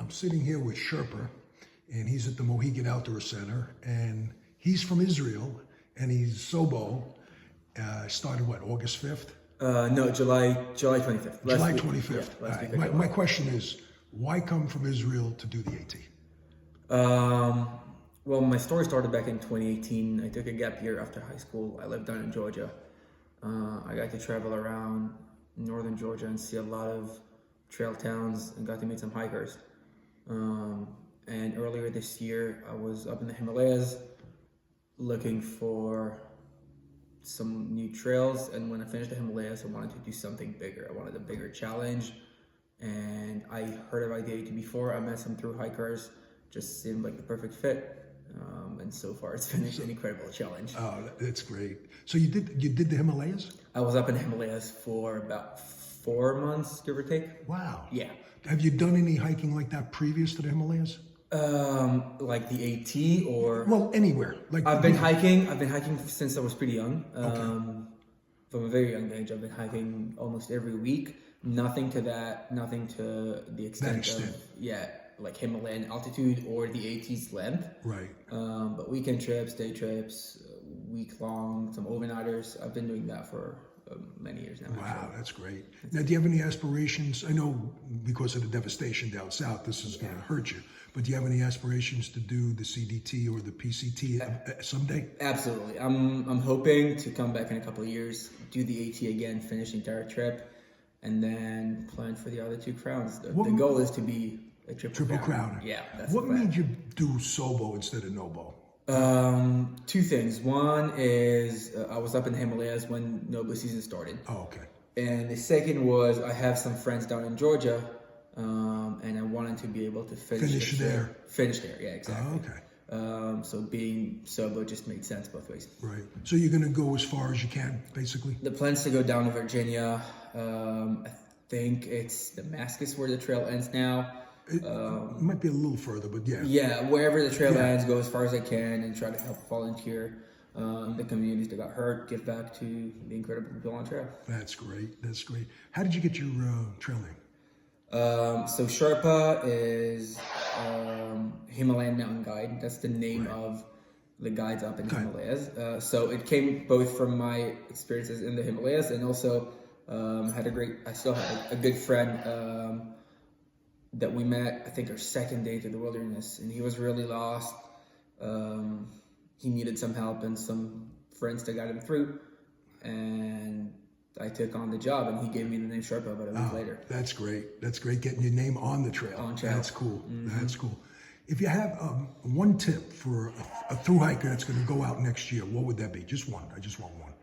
I'm sitting here with Sherpa, and he's at the Mohegan Outdoor Center, and he's from Israel, and he's Sobo. Started what, August 5th? No, July 25th. July 25th. Yeah, last week. My question is, why come from Israel to do the AT? Well, my story started back in 2018. I took a gap year after high school. I lived down in Georgia. I got to travel around northern Georgia and see a lot of trail towns and got to meet some hikers. And earlier this year, I was up in the Himalayas looking for some new trails. And when I finished the Himalayas, I wanted to do something bigger. I wanted a bigger challenge. And I heard of IDAT before. I met some thru hikers. Just seemed like the perfect fit. And so far, it's been an incredible challenge. Oh, that's great. So you did the Himalayas? I was up in the Himalayas for about 4 months, give or take. Wow. Yeah. Have you done any hiking like that previous to the Himalayas? Like the AT or? Well, anywhere. Like I've been hiking since I was pretty young. Okay. From a very young age, I've been hiking almost every week. Nothing to the extent of, like Himalayan altitude or the AT's length. Right. But weekend trips, day trips, week long, some overnighters. I've been doing that for many years now. Wow, actually. that's great. Now, do you have any aspirations? I know because of the devastation down south, this is going to hurt you. But do you have any aspirations to do the CDT or the PCT someday? Absolutely. I'm hoping to come back in a couple of years, do the AT again, finish the entire trip, and then plan for the other 2 crowns. The goal is to be a triple crown. Yeah, that's what the plan. made you do Sobo instead of Nobo? 2 things. One is I was up in the Himalayas when Nobu season started. Oh, okay. And the second was I have some friends down in Georgia, and I wanted to be able to finish there. Finish there, yeah, exactly. Oh, okay. So being Sobo just made sense both ways. Right. So you're going to go as far as you can, basically? The plan's to go down to Virginia. I think it's Damascus where the trail ends now. It might be a little further, but yeah. Yeah, wherever the trail ends, go as far as I can and try to help volunteer the communities that got hurt, give back to the incredible people on trail. That's great. That's great. How did you get your trail name? So Sherpa is Himalayan mountain guide. That's the name of the guides up in the Himalayas. So it came both from my experiences in the Himalayas and also I still have a good friend that we met, I think our second day through the wilderness, and he was really lost. He needed some help and some friends to guide him through, and I took on the job, and he gave me the name Sherpa about a week later. That's great. That's great getting your name on the trail. On trail. That's cool. Mm-hmm. That's cool. If you have one tip for a thru hiker that's going to go out next year, what would that be? Just one. I just want one.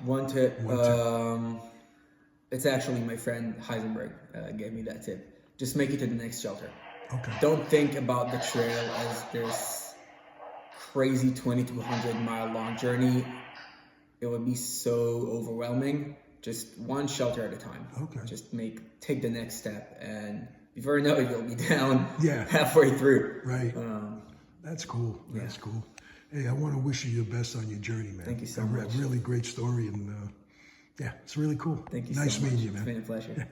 One tip. It's actually my friend Heisenberg gave me that tip. Just make it to the next shelter. Okay. Don't think about the trail as this crazy 2,200 mile long journey. It would be so overwhelming. Just one shelter at a time. Okay. Just take the next step, and before you know it, you'll be down halfway through. Right. That's cool. That's cool. Hey, I want to wish you the best on your journey, man. Thank you so much. Really great story, and it's really cool. Thank you nice so much. meeting you, man. It's been a pleasure.